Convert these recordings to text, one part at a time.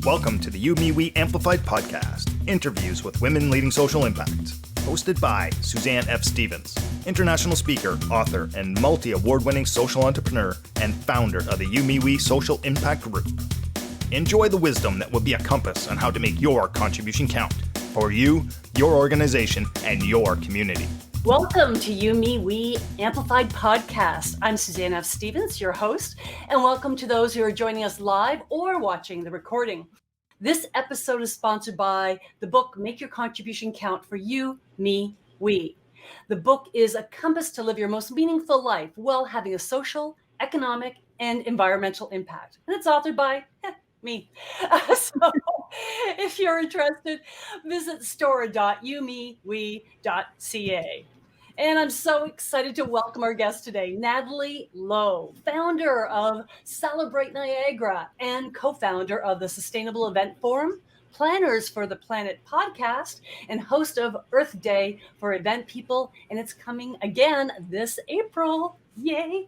Welcome to the YouMeWe Amplified podcast, interviews with women leading social impact. Hosted by Suzanne F. Stevens, international speaker, author, and multi-award-winning social entrepreneur and founder of the YouMeWe Social Impact Group. Enjoy the wisdom that will be a compass on how to make your contribution count for you, your organization, and your community. Welcome to YouMeWe Amplified podcast. I'm Suzanne F. Stevens, your host, and welcome to those who are joining us live or watching the recording. This episode is sponsored by the book, Make Your Contribution Count for You, Me, We. The book is a compass to live your most meaningful life while having a social, economic, and environmental impact. And it's authored by me. So if you're interested, visit store.youmewe.ca. And I'm so excited to welcome our guest today, Natalie Lowe, founder of Celebrate Niagara and co-founder of the Sustainable Event Forum, Planners for the Planet podcast, and host of Earth Day for Event People. And it's coming again this April. Yay.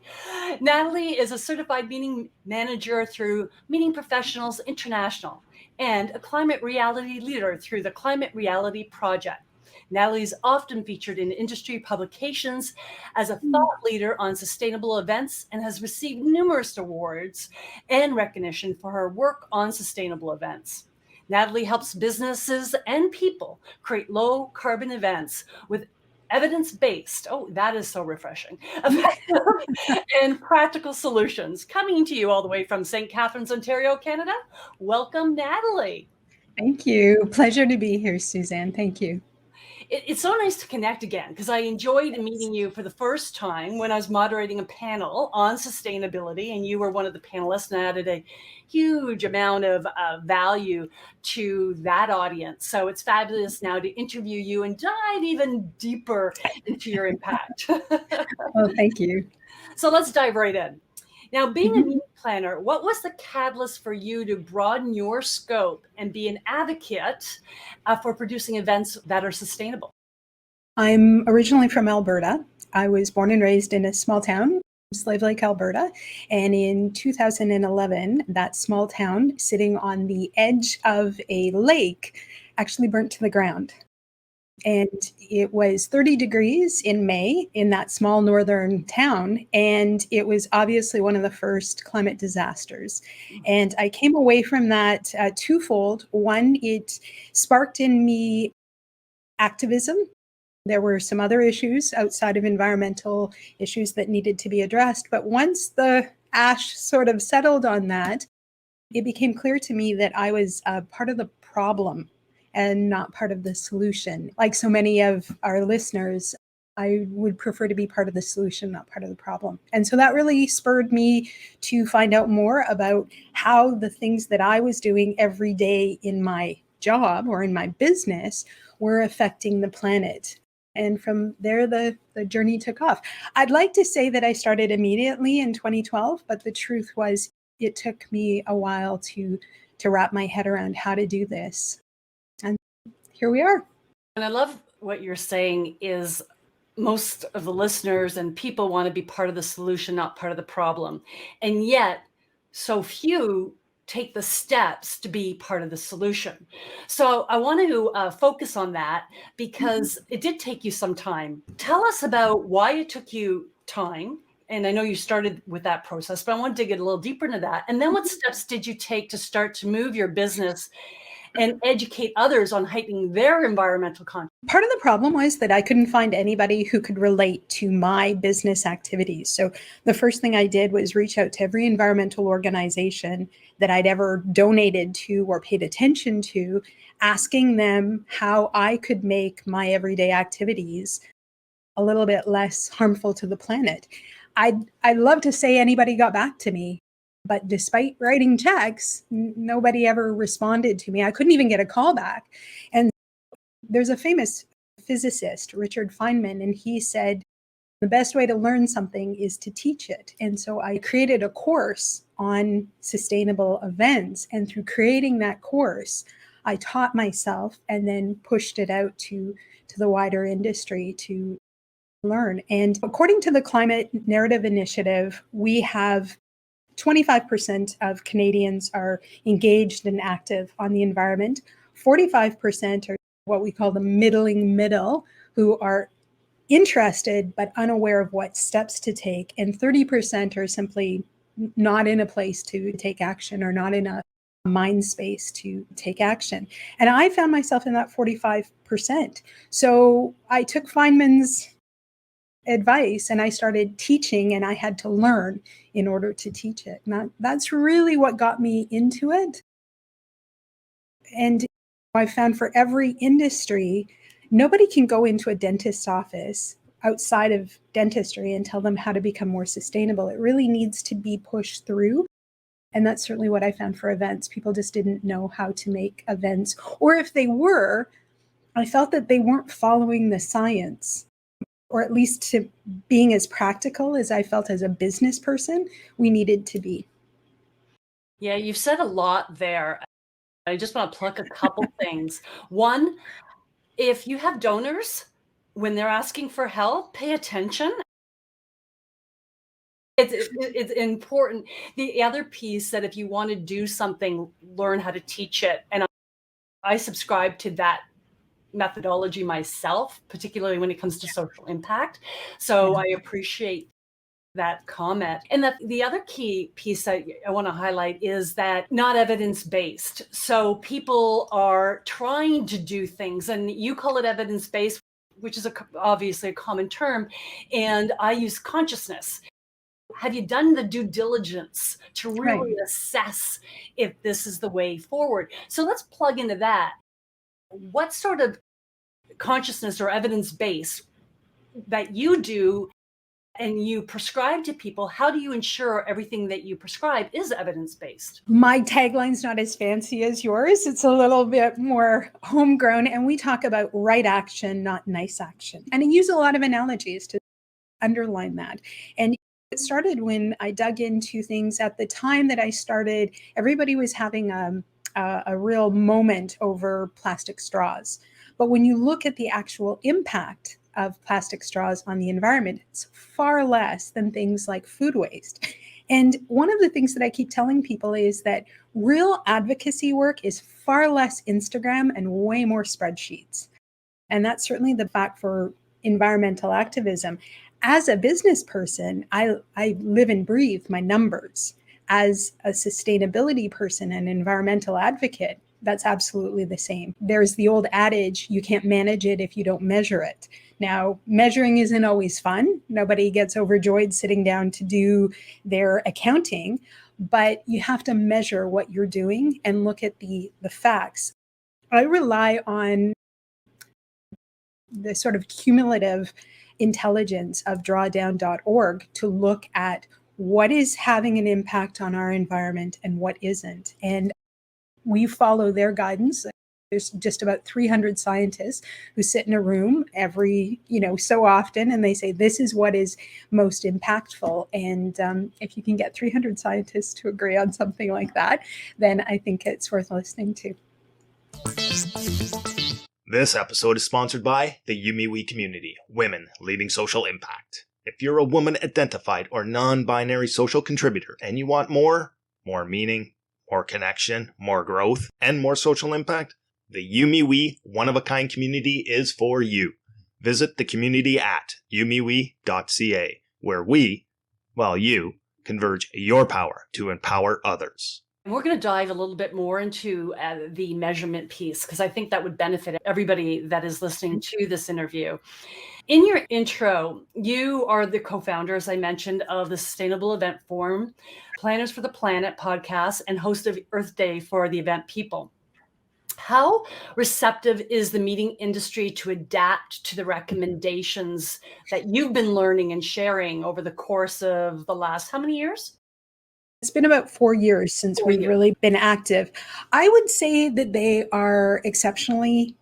Natalie is a certified meeting manager through Meeting Professionals International and a climate reality leader through the Climate Reality Project. Natalie is often featured in industry publications as a thought leader on sustainable events and has received numerous awards and recognition for her work on sustainable events. Natalie helps businesses and people create low carbon events with evidence-based, that is so refreshing, and practical solutions. Coming to you all the way from St. Catharines, Ontario, Canada. Welcome, Natalie. Thank you. Pleasure to be here, Suzanne. Thank you. It's so nice to connect again because I enjoyed meeting you for the first time when I was moderating a panel on sustainability, and you were one of the panelists and added a huge amount of value to that audience. So it's fabulous now to interview you and dive even deeper into your impact. Well, thank you. So let's dive right in. Now, being a meeting planner, what was the catalyst for you to broaden your scope and be an advocate for producing events that are sustainable? I'm originally from Alberta. I was born and raised in a small town, Slave Lake, Alberta. And in 2011, that small town sitting on the edge of a lake actually burnt to the ground. And it was 30 degrees in May in that small northern town. And it was obviously one of the first climate disasters. And I came away from that twofold. One, it sparked in me activism. There were some other issues outside of environmental issues that needed to be addressed. But once the ash sort of settled on that, it became clear to me that I was part of the problem and not part of the solution. Like so many of our listeners, I would prefer to be part of the solution, not part of the problem. And so that really spurred me to find out more about how the things that I was doing every day in my job or in my business were affecting the planet. And from there, the journey took off. I'd like to say that I started immediately in 2012, but the truth was it took me a while to wrap my head around how to do this. And here we are. And I love what you're saying is most of the listeners and people want to be part of the solution, not part of the problem. And yet, so few take the steps to be part of the solution. So I want to focus on that because it did take you some time. Tell us about why it took you time. And I know you started with that process, but I want to dig a little deeper into that. And then what steps did you take to start to move your business and educate others on heightening their environmental consciousness? Part of the problem was that I couldn't find anybody who could relate to my business activities. So the first thing I did was reach out to every environmental organization that I'd ever donated to or paid attention to, asking them how I could make my everyday activities a little bit less harmful to the planet. I'd love to say anybody got back to me. But despite writing checks, nobody ever responded to me. I couldn't even get a call back. And there's a famous physicist, Richard Feynman, and he said, the best way to learn something is to teach it. And so I created a course on sustainable events. And through creating that course, I taught myself and then pushed it out to the wider industry to learn. And according to the Climate Narrative Initiative, we have 25% of Canadians are engaged and active on the environment. 45% are what we call the middling middle, who are interested but unaware of what steps to take. And 30% are simply not in a place to take action or not in a mind space to take action. And I found myself in that 45%. So I took Feynman's advice and I started teaching, and I had to learn in order to teach it. And that's really what got me into it. And I found for every industry, nobody can go into a dentist's office outside of dentistry and tell them how to become more sustainable. It really needs to be pushed through. And that's certainly what I found for events. People just didn't know how to make events. Or if they were, I felt that they weren't following the science, or at least to being as practical as I felt as a business person we needed to be. Yeah, you've said a lot there. I just want to pluck a couple things. One, if you have donors, when they're asking for help, pay attention. It's important. The other piece that if you want to do something, learn how to teach it. And I subscribe to that methodology myself, particularly when it comes to social impact. So I appreciate that comment. And that the other key piece I want to highlight is that not evidence-based. So people are trying to do things, and you call it evidence-based, which is obviously a common term. And I use consciousness. Have you done the due diligence to really assess if this is the way forward? So let's plug into that. What sort of consciousness or evidence-based that you do and you prescribe to people? How do you ensure everything that you prescribe is evidence-based? My tagline's not as fancy as yours. It's a little bit more homegrown, and we talk about right action, not nice action. And I use a lot of analogies to underline that. And it started when I dug into things. At the time that I started, everybody was having a real moment over plastic straws. But when you look at the actual impact of plastic straws on the environment, it's far less than things like food waste. And one of the things that I keep telling people is that real advocacy work is far less Instagram and way more spreadsheets. And that's certainly the fact for environmental activism. As a business person, I live and breathe my numbers. As a sustainability person and environmental advocate, that's absolutely the same. There's the old adage, you can't manage it if you don't measure it. Now, measuring isn't always fun. Nobody gets overjoyed sitting down to do their accounting, but you have to measure what you're doing and look at the facts. I rely on the sort of cumulative intelligence of drawdown.org to look at what is having an impact on our environment and what isn't. And we follow their guidance. There's just about 300 scientists who sit in a room every, so often, and they say, this is what is most impactful. And if you can get 300 scientists to agree on something like that, then I think it's worth listening to. This episode is sponsored by the YouMeWe community, Women Leading Social Impact. If you're a woman identified or non-binary social contributor and you want more meaning, more connection, more growth, and more social impact, the YouMeWe one-of-a-kind community is for you. Visit the community at youmewe.ca, where you, converge your power to empower others. We're going to dive a little bit more into the measurement piece, because I think that would benefit everybody that is listening to this interview. In your intro, you are the co-founder, as I mentioned, of the Sustainable Event Forum, Planners for the Planet podcast, and host of Earth Day for the Event People. How receptive is the meeting industry to adapt to the recommendations that you've been learning and sharing over the course of the last, how many years? It's been about 4 years since we've really been active. I would say that they are exceptionally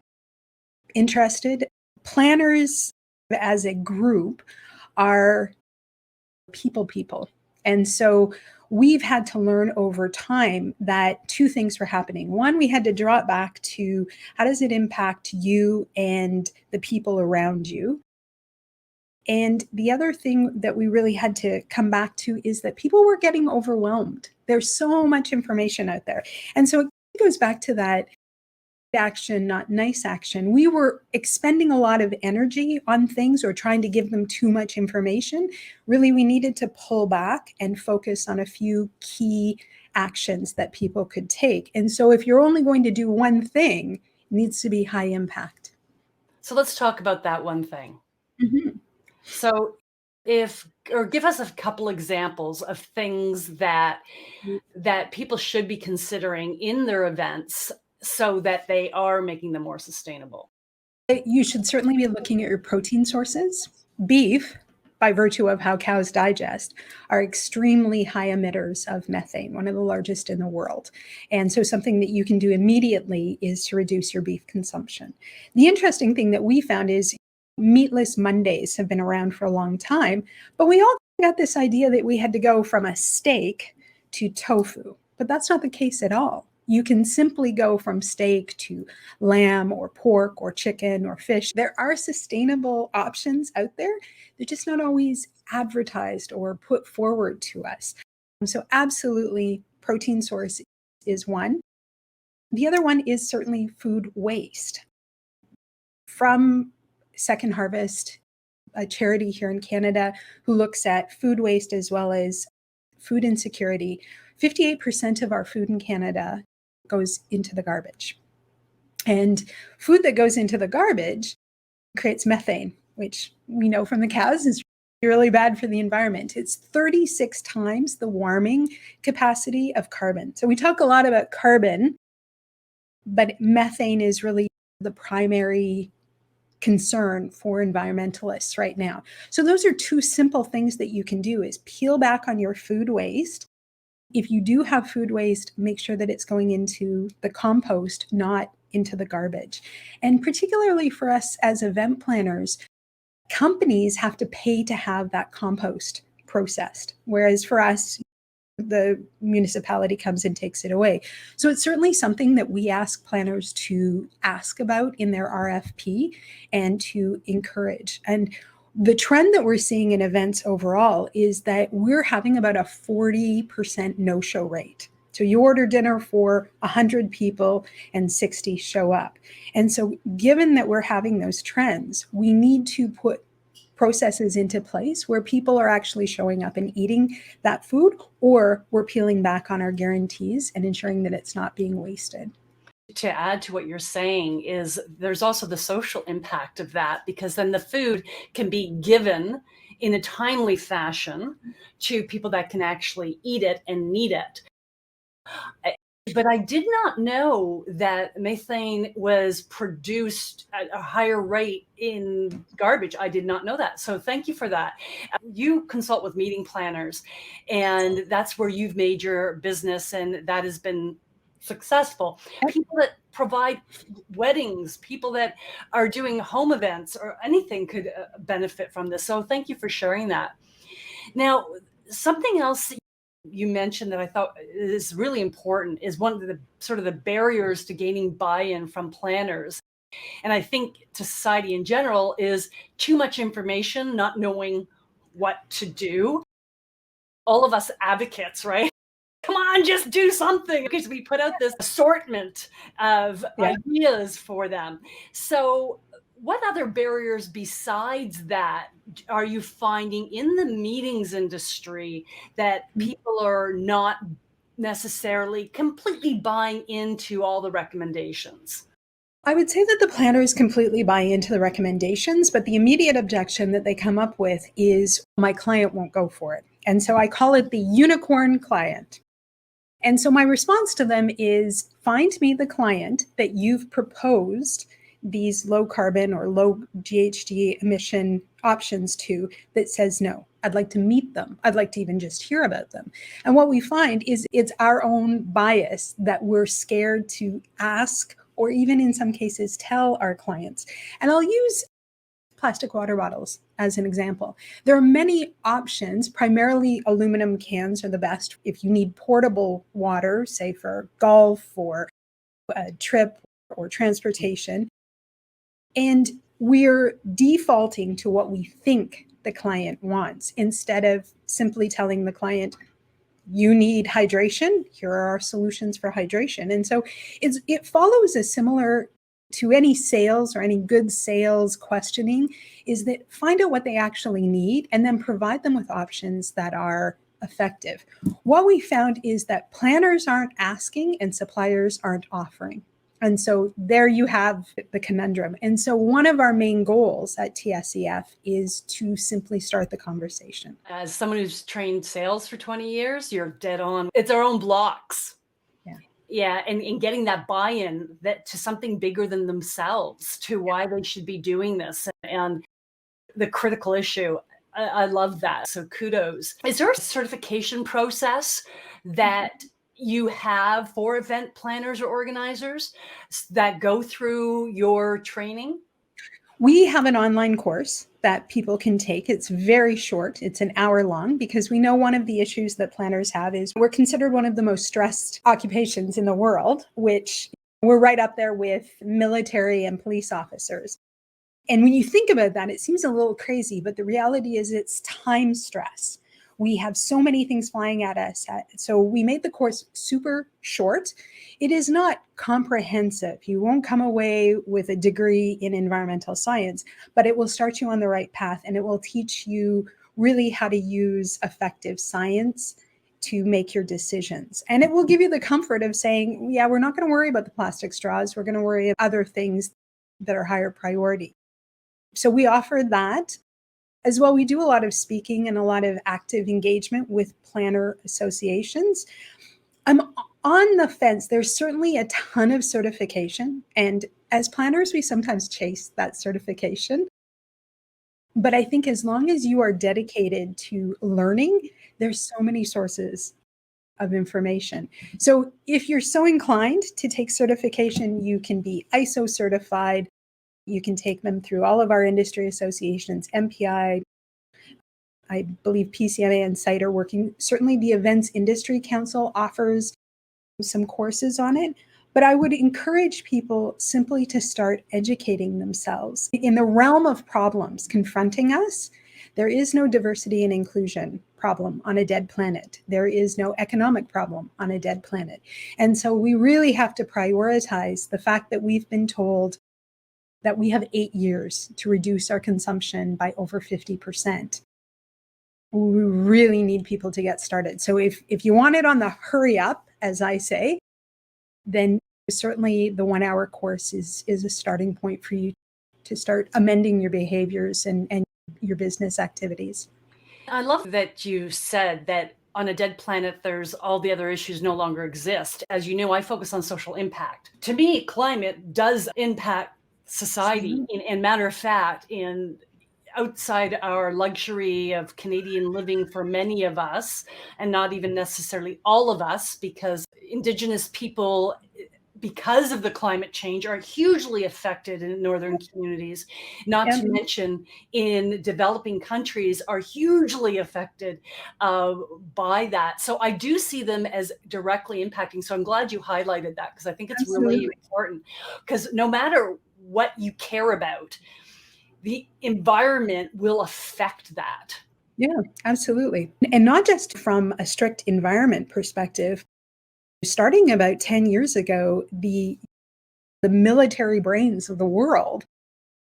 interested. Planners as a group are people. And so we've had to learn over time that two things were happening. One, we had to draw it back to how does it impact you and the people around you? And the other thing that we really had to come back to is that people were getting overwhelmed. There's so much information out there. And so it goes back to that action, not nice action. We were expending a lot of energy on things or trying to give them too much information. Really, we needed to pull back and focus on a few key actions that people could take. And so if you're only going to do one thing, it needs to be high impact. So let's talk about that one thing. Mhm. So give us a couple examples of things that people should be considering in their events so that they are making them more sustainable. You should certainly be looking at your protein sources. Beef, by virtue of how cows digest, are extremely high emitters of methane, one of the largest in the world. And so something that you can do immediately is to reduce your beef consumption. The interesting thing that we found is meatless Mondays have been around for a long time, but we all got this idea that we had to go from a steak to tofu, but that's not the case at all. You can simply go from steak to lamb or pork or chicken or fish. There are sustainable options out there. They're just not always advertised or put forward to us. So absolutely, protein source is one. The other one is certainly food waste. From Second Harvest, a charity here in Canada who looks at food waste as well as food insecurity, 58% of our food in Canada goes into the garbage. And food that goes into the garbage creates methane, which we know from the cows is really bad for the environment. It's 36 times the warming capacity of carbon. So we talk a lot about carbon, but methane is really the primary concern for environmentalists right now. So those are two simple things that you can do is peel back on your food waste. If you do have food waste, make sure that it's going into the compost, not into the garbage. And particularly for us as event planners, companies have to pay to have that compost processed. Whereas for us, the municipality comes and takes it away. So it's certainly something that we ask planners to ask about in their RFP and to encourage. And the trend that we're seeing in events overall is that we're having about a 40% no-show rate. So you order dinner for 100 people and 60 show up. And so given that we're having those trends, we need to put processes into place where people are actually showing up and eating that food, or we're peeling back on our guarantees and ensuring that it's not being wasted. To add to what you're saying is there's also the social impact of that, because then the food can be given in a timely fashion to people that can actually eat it and need it. But I did not know that methane was produced at a higher rate in garbage. I did not know that. So thank you for that. You consult with meeting planners, and that's where you've made your business, and that has been successful. People that provide weddings, people that are doing home events or anything could benefit from this. So thank you for sharing that. Now, something else you mentioned that I thought is really important is one of the sort of the barriers to gaining buy-in from planners. And I think to society in general is too much information, not knowing what to do. All of us advocates, right? Come on, just do something, because we put out this assortment of ideas for them. So what other barriers besides that are you finding in the meetings industry that people are not necessarily completely buying into all the recommendations? I would say that the planners completely buy into the recommendations, but the immediate objection that they come up with is my client won't go for it. And so I call it the unicorn client. And so my response to them is find me the client that you've proposed these low carbon or low GHG emission options to that says no. I'd like to meet them. I'd like to even just hear about them. And what we find is it's our own bias that we're scared to ask or even in some cases tell our clients. And I'll use plastic water bottles as an example. There are many options. Primarily aluminum cans are the best if you need portable water, say for golf or a trip or transportation. And we're defaulting to what we think the client wants instead of simply telling the client, you need hydration, here are our solutions for hydration. And so it follows a similar to any sales or any good sales questioning, is that find out what they actually need and then provide them with options that are effective. What we found is that planners aren't asking and suppliers aren't offering. And so there you have the conundrum. And so one of our main goals at TSEF is to simply start the conversation. As someone who's trained sales for 20 years, you're dead on. It's our own blocks. Yeah, and getting that buy-in that to something bigger than themselves, to why they should be doing this, and the critical issue. I love that. So kudos. Is there a certification process that you have for event planners or organizers that go through your training? We have an online course that people can take. It's very short. It's an hour long, because we know one of the issues that planners have is we're considered one of the most stressed occupations in the world, which we're right up there with military and police officers. And when you think about that, it seems a little crazy, but the reality is it's time stress. We have so many things flying at us. So we made the course super short. It is not comprehensive. You won't come away with a degree in environmental science, but it will start you on the right path, and it will teach you really how to use effective science to make your decisions. And it will give you the comfort of saying, yeah, we're not going to worry about the plastic straws. We're going to worry about other things that are higher priority. So we offer that. As well, we do a lot of speaking and a lot of active engagement with planner associations. I'm on the fence. There's certainly a ton of certification. And as planners, we sometimes chase that certification. But I think as long as you are dedicated to learning, there's so many sources of information. So if you're so inclined to take certification, you can be ISO certified. You can take them through all of our industry associations, MPI, I believe PCMA and CITE are working. Certainly the Events Industry Council offers some courses on it, but I would encourage people simply to start educating themselves. In the realm of problems confronting us, there is no diversity and inclusion problem on a dead planet. There is no economic problem on a dead planet. And so we really have to prioritize the fact that we've been told that we have 8 years to reduce our consumption by over 50%. We really need people to get started. So if you want it on the hurry up, as I say, then certainly the 1 hour course is a starting point for you to start amending your behaviors and your business activities. I love that you said that on a dead planet, there's all the other issues no longer exist. As you know, I focus on social impact. To me, climate does impact society. And matter of fact, in outside our luxury of Canadian living for many of us, and not even necessarily all of us, because Indigenous people, because of the climate change, are hugely affected in northern communities, not to mention in developing countries are hugely affected by that. So I do see them as directly impacting. So I'm glad you highlighted that, because I think it's really important, because no matter what you care about, the environment will affect that. Yeah, absolutely. And not just from a strict environment perspective. Starting about 10 years ago, the military brains of the world,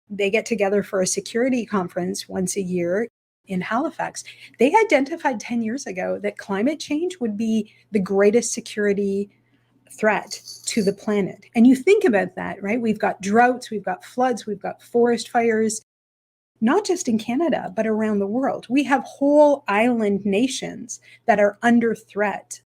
they get together for a security conference once a year in Halifax. They identified 10 years ago that climate change would be the greatest security threat to the planet. And you think about that, right? We've got droughts, we've got floods, we've got forest fires, not just in Canada, but around the world. We have whole island nations that are under threat.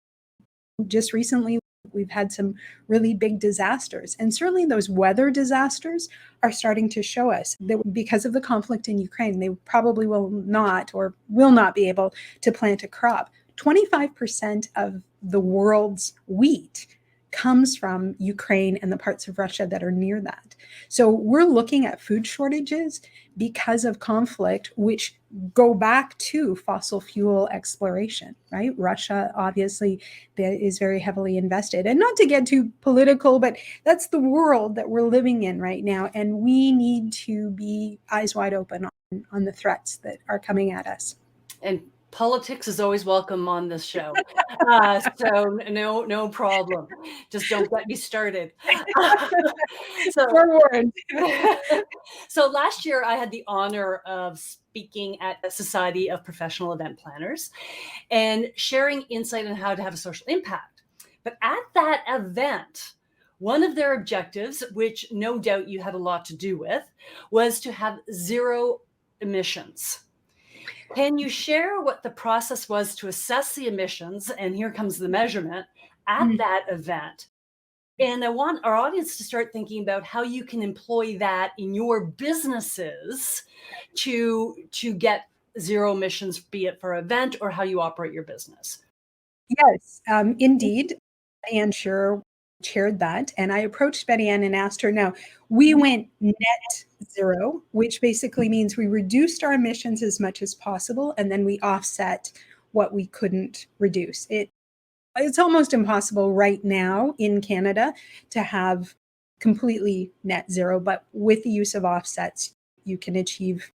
Just recently, we've had some really big disasters. And certainly those weather disasters are starting to show us that because of the conflict in Ukraine, they probably will not be able to plant a crop. 25% of the world's wheat comes from Ukraine and the parts of Russia that are near that. So we're looking at food shortages because of conflict, which go back to fossil fuel exploration, right? Russia obviously is very heavily invested. And not to get too political, but that's the world that we're living in right now. And we need to be eyes wide open on the threats that are coming at us. And politics is always welcome on this show. So no problem. Just don't get me started. Forewarned. So last year I had the honor of speaking at the Society of Professional Event Planners and sharing insight on how to have a social impact. But at that event, one of their objectives, which no doubt you had a lot to do with, was to have zero emissions. Can you share what the process was to assess the emissions, and here comes the measurement, at that event? And I want our audience to start thinking about how you can employ that in your businesses to get zero emissions, be it for an event or how you operate your business. Yes, indeed. Anne Sure chaired that. And I approached Betty Ann and asked her, now, we went net zero, which basically means we reduced our emissions as much as possible, and then we offset what we couldn't reduce. It's almost impossible right now in Canada to have completely net zero, but with the use of offsets, you can achieve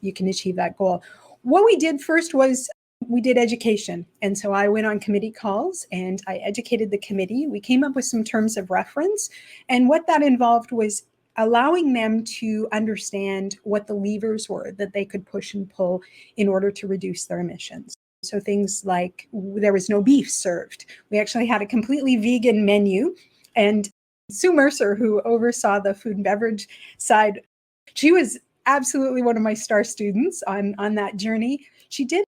that goal. What we did first was we did education. And so I went on committee calls and I educated the committee. We came up with some terms of reference. And what that involved was allowing them to understand what the levers were that they could push and pull in order to reduce their emissions. So things like there was no beef served. We actually had a completely vegan menu. And Sue Mercer, who oversaw the food and beverage side, she was absolutely one of my star students on that journey. She did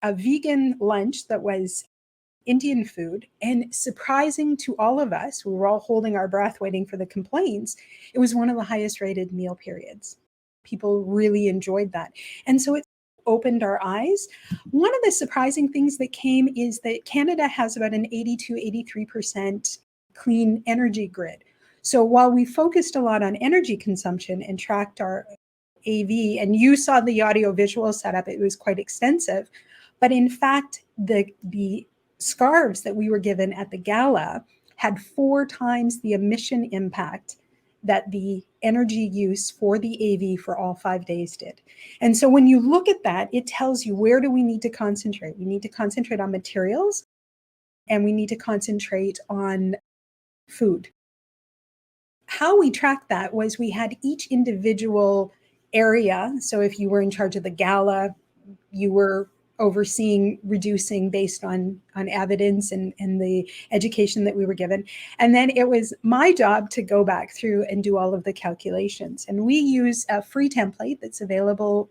a vegan lunch that was Indian food, and surprising to all of us, we were all holding our breath waiting for the complaints, it was one of the highest rated meal periods. People really enjoyed that. And so it opened our eyes. One of the surprising things that came is that Canada has about an 82-83% clean energy grid. So while we focused a lot on energy consumption and tracked our AV, and you saw the audio visual setup, it was quite extensive. But in fact, the scarves that we were given at the gala had 4 times the emission impact that the energy use for the AV for all 5 days did. And so when you look at that, it tells you, where do we need to concentrate? We need to concentrate on materials, and we need to concentrate on food. How we tracked that was we had each individual area. So if you were in charge of the gala, you were overseeing reducing based on evidence and the education that we were given. And then it was my job to go back through and do all of the calculations. And we use a free template that's available.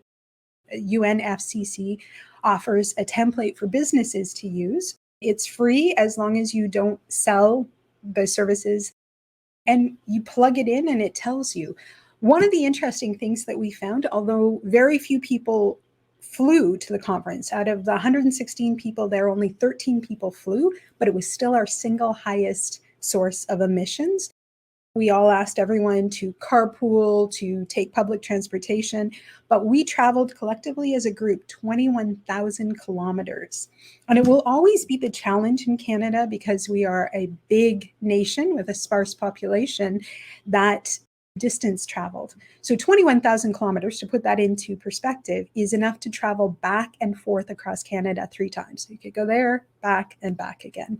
UNFCCC offers a template for businesses to use. It's free as long as you don't sell the services, and you plug it in and it tells you. One of the interesting things that we found, although very few people flew to the conference, out of the 116 people there, only 13 people flew, but it was still our single highest source of emissions. We all asked everyone to carpool, to take public transportation, but we traveled collectively as a group 21,000 kilometers. And it will always be the challenge in Canada, because we are a big nation with a sparse population, that distance traveled. So 21,000 kilometers, to put that into perspective, is enough to travel back and forth across Canada 3 times. So you could go there, back, and back again.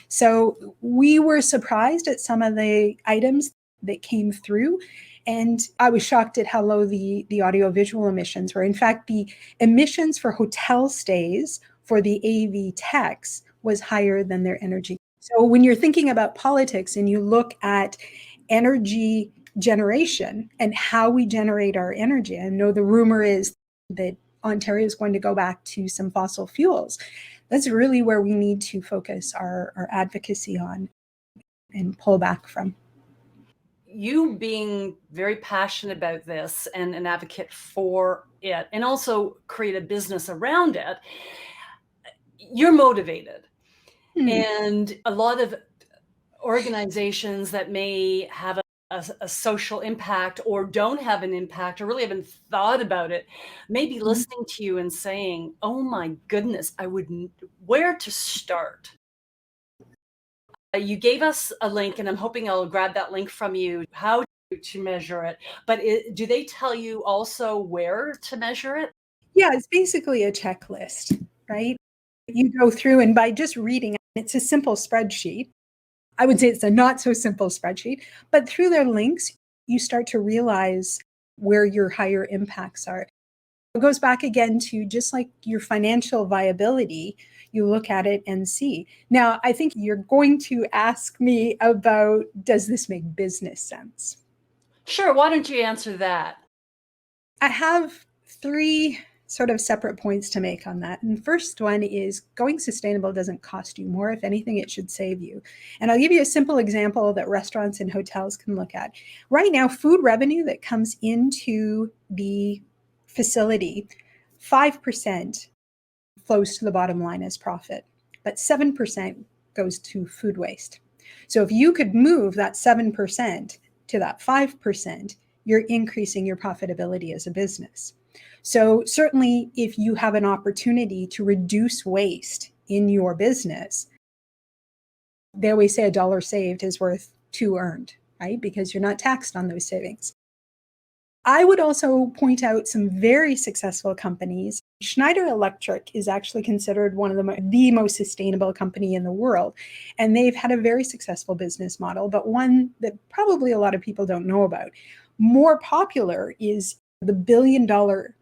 So we were surprised at some of the items that came through. And I was shocked at how low the audio-visual emissions were. In fact, the emissions for hotel stays for the AV techs was higher than their energy. So when you're thinking about politics and you look at energy generation and how we generate our energy, I know the rumor is that Ontario is going to go back to some fossil fuels. That's really where we need to focus our advocacy on and pull back from. You being very passionate about this and an advocate for it, and also create a business around it, you're motivated. And a lot of organizations that may have a social impact or don't have an impact or really haven't thought about it, maybe Mhm. listening to you and saying, oh my goodness, where to start? You gave us a link, and I'm hoping I'll grab that link from you, how to measure it. But do they tell you also where to measure it? Yeah, it's basically a checklist, right? You go through, and by just reading, it's a simple spreadsheet. I would say it's a not so simple spreadsheet, but through their links, you start to realize where your higher impacts are. It goes back again to just like your financial viability, you look at it and see. Now, I think you're going to ask me about, does this make business sense? Sure, why don't you answer that? I have three sort of separate points to make on that. And the first one is going sustainable doesn't cost you more. If anything, it should save you. And I'll give you a simple example that restaurants and hotels can look at. Right now, food revenue that comes into the facility, 5% flows to the bottom line as profit, but 7% goes to food waste. So if you could move that 7% to that 5%, you're increasing your profitability as a business. So certainly if you have an opportunity to reduce waste in your business, they always say a dollar saved is worth two earned, right? Because you're not taxed on those savings. I would also point out some very successful companies. Schneider Electric is actually considered one of the most sustainable company in the world. And they've had a very successful business model, but one that probably a lot of people don't know about. More popular is the billion-dollar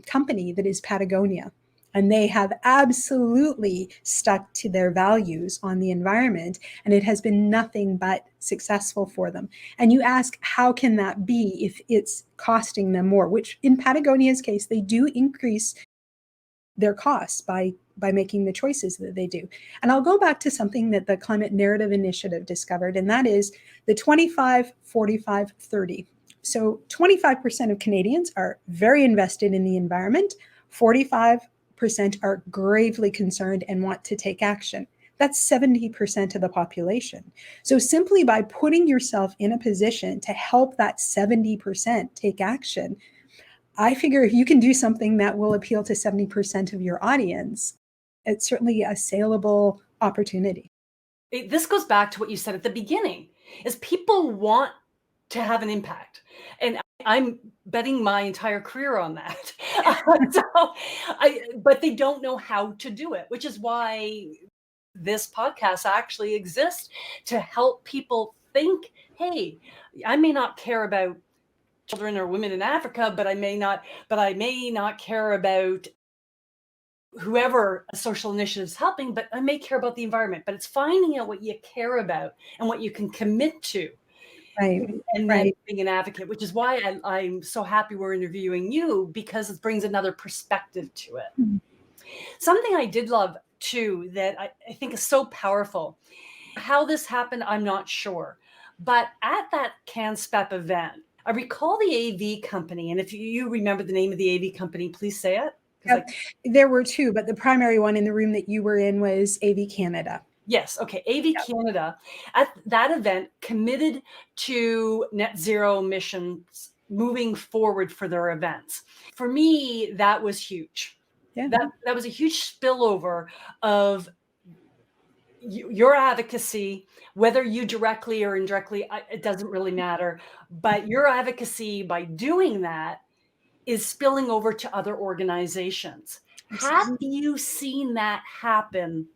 company that is Patagonia. And they have absolutely stuck to their values on the environment, and it has been nothing but successful for them. And you ask, how can that be if it's costing them more? Which in Patagonia's case, they do increase their costs by making the choices that they do. And I'll go back to something that the Climate Narrative Initiative discovered, and that is the 25, 45, 30. So 25% of Canadians are very invested in the environment, 45% are gravely concerned and want to take action. That's 70% of the population. So simply by putting yourself in a position to help that 70% take action, I figure if you can do something that will appeal to 70% of your audience, it's certainly a saleable opportunity. This goes back to what you said at the beginning, is people want to have an impact. And I'm betting my entire career on that. But they don't know how to do it, which is why this podcast actually exists, to help people think, hey, I may not care about children or women in Africa, but I may not care about whoever a social initiative is helping, but I may care about the environment. But it's finding out what you care about and what you can commit to, Right, and then right. being an advocate, which is why I'm so happy we're interviewing you, because it brings another perspective to it. Mhm. Something I did love too that I think is so powerful. How this happened, I'm not sure. But at that CanSpep event, I recall the AV company. And if you remember the name of the AV company, please say it. Because Yep. There were two, but the primary one in the room that you were in was AV Canada. yes, okay. AV Yep. Canada at that event committed to net zero emissions moving forward for their events. For me, that was huge. Yeah. That was a huge spillover of your advocacy, whether you directly or indirectly, it doesn't really matter. But your advocacy by doing that is spilling over to other organizations. Have Absolutely. you seen that happen?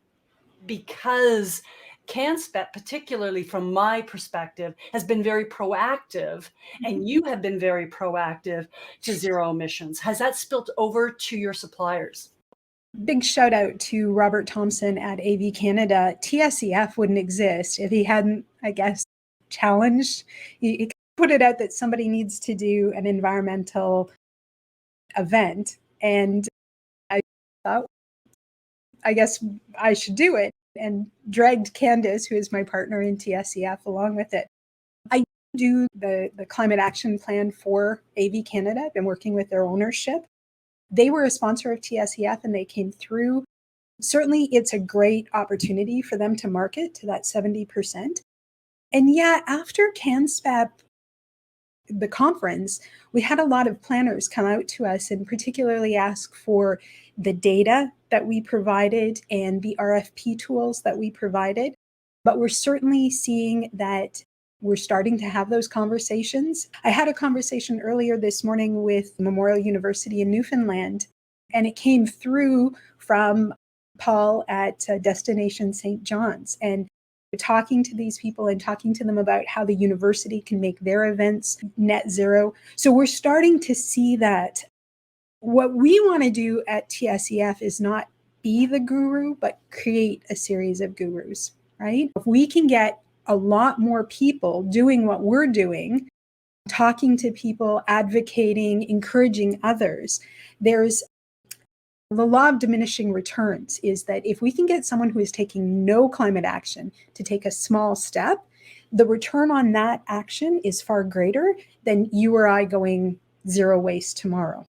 Because CanSpet, particularly from my perspective, has been very proactive, and you have been very proactive to zero emissions. Has that spilt over to your suppliers? Big shout out to Robert Thompson at AV Canada. TSEF wouldn't exist if he hadn't, I guess, challenged. He put it out that somebody needs to do an environmental event. And I thought, I guess I should do it, and dragged Candace, who is my partner in TSEF, along with it. I do the climate action plan for AV Canada. I've been working with their ownership. They were a sponsor of TSEF and they came through. Certainly, it's a great opportunity for them to market to that 70%. And yeah, after CanSPEP, the conference, we had a lot of planners come out to us and particularly ask for the data that we provided and the RFP tools that we provided. But we're certainly seeing that we're starting to have those conversations. I had a conversation earlier this morning with Memorial University in Newfoundland, and it came through from Paul at Destination St. John's. And talking to these people and talking to them about how the university can make their events net zero. So we're starting to see that what we want to do at TSEF is not be the guru, but create a series of gurus, right? If we can get a lot more people doing what we're doing, talking to people, advocating, encouraging others, there's the law of diminishing returns is that if we can get someone who is taking no climate action to take a small step, the return on that action is far greater than you or I going zero waste tomorrow.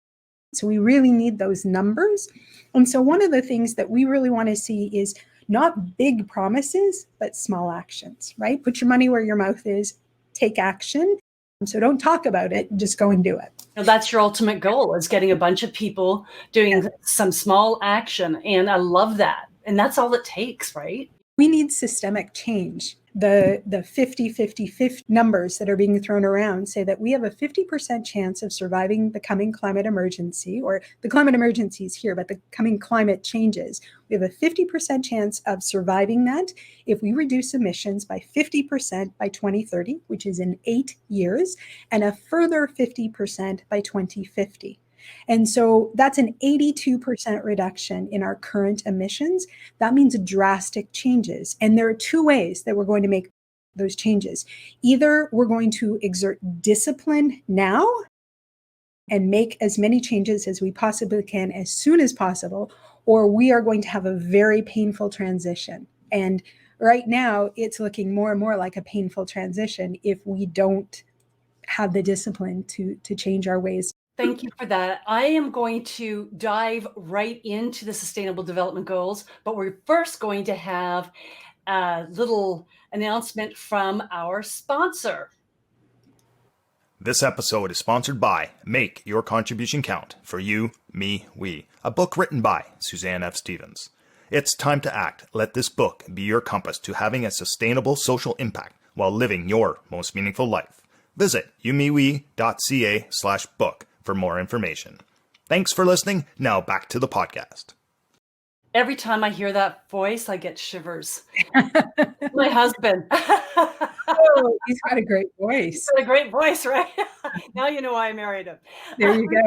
So we really need those numbers. And so one of the things that we really want to see is not big promises, but small actions, right? Put your money where your mouth is, take action. So don't talk about it, just go and do it. Now, that's your ultimate goal, is getting a bunch of people doing some small action. And I love that. And that's all it takes, right? We need systemic change. The 50-50-50 numbers that are being thrown around say that we have a 50% chance of surviving the coming climate emergency, or the climate emergency is here, but the coming climate changes. We have a 50% chance of surviving that if we reduce emissions by 50% by 2030, which is in 8 years, and a further 50% by 2050. And so that's an 82% reduction in our current emissions. That means drastic changes. And there are two ways that we're going to make those changes. Either we're going to exert discipline now and make as many changes as we possibly can as soon as possible, or we are going to have a very painful transition. And right now, it's looking more and more like a painful transition if we don't have the discipline to change our ways. Thank you for that. I am going to dive right into the Sustainable Development Goals, but we're first going to have a little announcement from our sponsor. This episode is sponsored by Make Your Contribution Count for You, Me, We, a book written by Suzanne F. Stevens. It's time to act. Let this book be your compass to having a sustainable social impact while living your most meaningful life. Visit youmewe.ca/book for more information. Thanks for listening. Now back to the podcast. Every time I hear that voice, I get shivers. My husband. Oh, he's got a great voice. He's got a great voice, right? Now you know why I married him. There you go.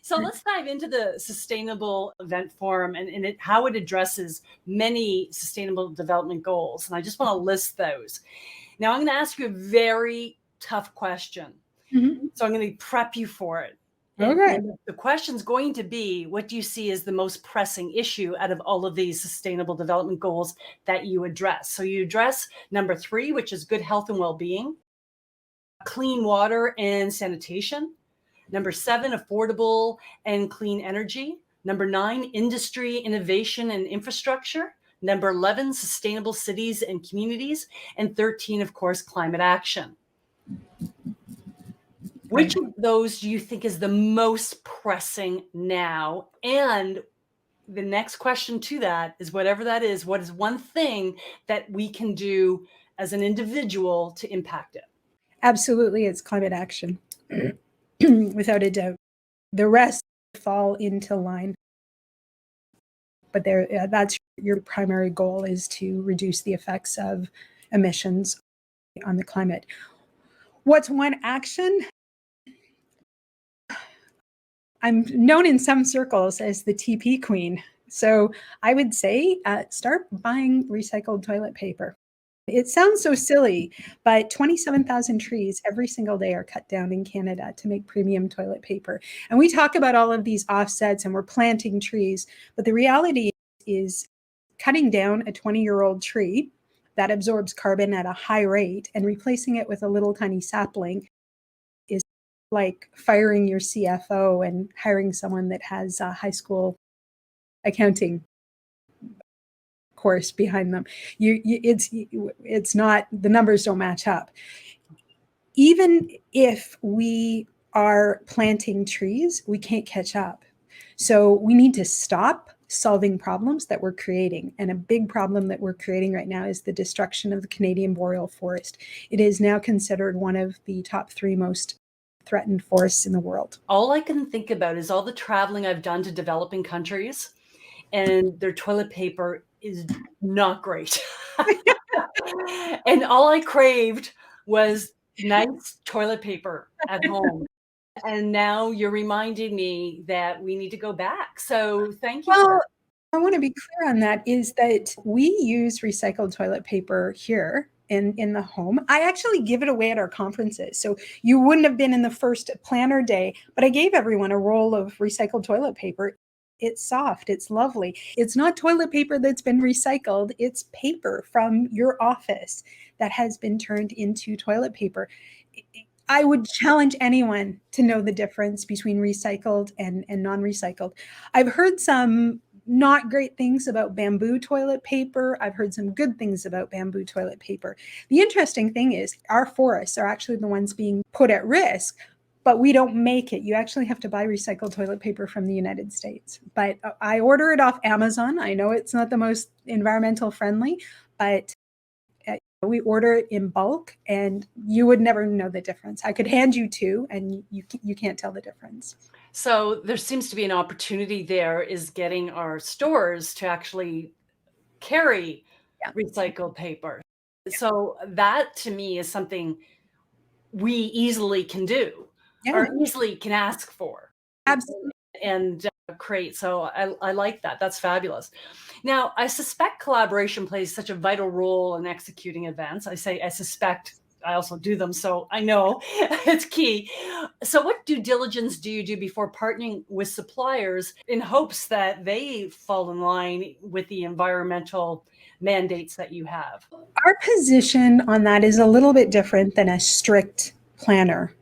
So let's dive into the Sustainable Event Forum and how it addresses many sustainable development goals. And I just want to list those. Now I'm going to ask you a very tough question. Mm-hmm. So I'm going to prep you for it. Okay. And the question's going to be, what do you see as the most pressing issue out of all of these sustainable development goals that you address? So you address number 3, which is good health and well-being, clean water and sanitation. Number 7, affordable and clean energy. Number 9, industry, innovation and infrastructure. Number 11, sustainable cities and communities. And 13, of course, climate action. Which of those do you think is the most pressing now? And the next question to that is, whatever that is, what is one thing that we can do as an individual to impact it? Absolutely, it's climate action, without a doubt. The rest fall into line. But that's your primary goal, is to reduce the effects of emissions on the climate. What's one action? I'm known in some circles as the TP queen. So I would say start buying recycled toilet paper. It sounds so silly, but 27,000 trees every single day are cut down in Canada to make premium toilet paper. And we talk about all of these offsets and we're planting trees, but the reality is cutting down a 20-year-old tree that absorbs carbon at a high rate and replacing it with a little tiny sapling is like firing your CFO and hiring someone that has high school accounting course behind them. It's not, the numbers don't match up. Even if we are planting trees, we can't catch up. So we need to stop solving problems that we're creating. And a big problem that we're creating right now is the destruction of the Canadian boreal forest. It is now considered one of the top 3 most threatened forests in the world. All I can think about is all the traveling I've done to developing countries, and their toilet paper is not great. And all I craved was nice toilet paper at home. And now you're reminding me that we need to go back. So thank you. Well, I want to be clear on that, is that we use recycled toilet paper here in the home. I actually give it away at our conferences. So you wouldn't have been in the first planner day, but I gave everyone a roll of recycled toilet paper. It's soft, it's lovely. It's not toilet paper that's been recycled, it's paper from your office that has been turned into toilet paper. I would challenge anyone to know the difference between recycled and non-recycled. I've heard some not great things about bamboo toilet paper. I've heard some good things about bamboo toilet paper. The interesting thing is our forests are actually the ones being put at risk, but we don't make it. You actually have to buy recycled toilet paper from the United States. But I order it off Amazon. I know it's not the most environmental friendly, but we order it in bulk, and you would never know the difference. I could hand you 2, and you can't tell the difference. So there seems to be an opportunity there, is getting our stores to actually carry recycled paper. So that to me is something we easily can do or easily can ask for. Absolutely. And create. So I like that. That's fabulous. Now, I suspect collaboration plays such a vital role in executing events. I suspect, I also do them, so I know it's key. So what due diligence do you do before partnering with suppliers in hopes that they fall in line with the environmental mandates that you have? Our position on that is a little bit different than a strict planner,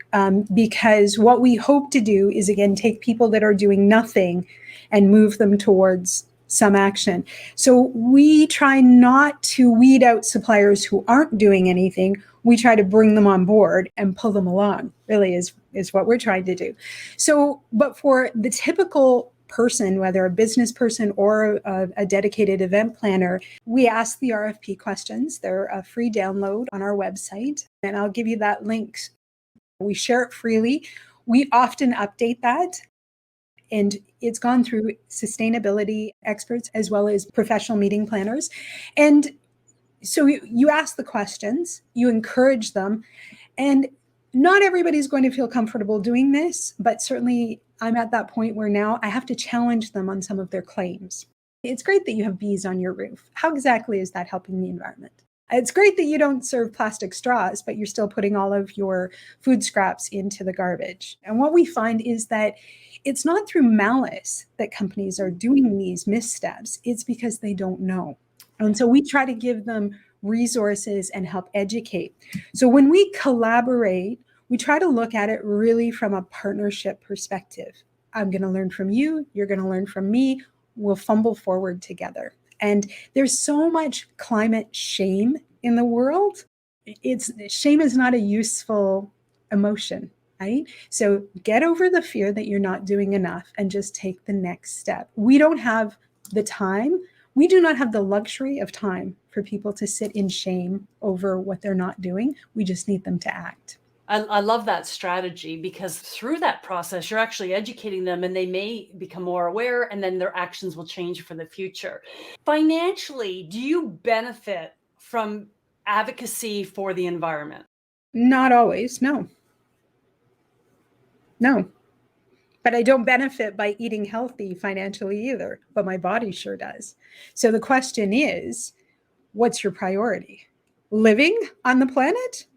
because what we hope to do is, again, take people that are doing nothing and move them towards some action. So we try not to weed out suppliers who aren't doing anything. We try to bring them on board and pull them along, really is what we're trying to do. So, but for the typical person, whether a business person or a dedicated event planner, we ask the RFP questions. They're a free download on our website, and I'll give you that link. We share it freely. We often update that, and it's gone through sustainability experts as well as professional meeting planners. And so you ask the questions, you encourage them, and not everybody's going to feel comfortable doing this, but certainly I'm at that point where now I have to challenge them on some of their claims. It's great that you have bees on your roof. How exactly is that helping the environment? It's great that you don't serve plastic straws, but you're still putting all of your food scraps into the garbage. And what we find is that it's not through malice that companies are doing these missteps. It's because they don't know. And so we try to give them resources and help educate. So when we collaborate, we try to look at it really from a partnership perspective. I'm going to learn from you. You're going to learn from me. We'll fumble forward together. And there's so much climate shame in the world. Shame is not a useful emotion, right? So get over the fear that you're not doing enough and just take the next step. We don't have the time. We do not have the luxury of time for people to sit in shame over what they're not doing. We just need them to act. I love that strategy, because through that process, you're actually educating them and they may become more aware, and then their actions will change for the future. Financially, do you benefit from advocacy for the environment? Not always, no. No. But I don't benefit by eating healthy financially either, but my body sure does. So the question is, what's your priority? Living on the planet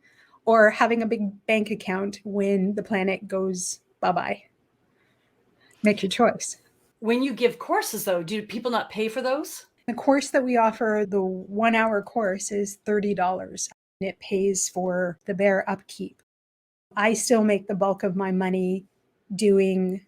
or having a big bank account when the planet goes bye-bye? Make your choice. When you give courses, though, do people not pay for those? The course that we offer, the 1-hour course, is $30. It pays for the bare upkeep. I still make the bulk of my money doing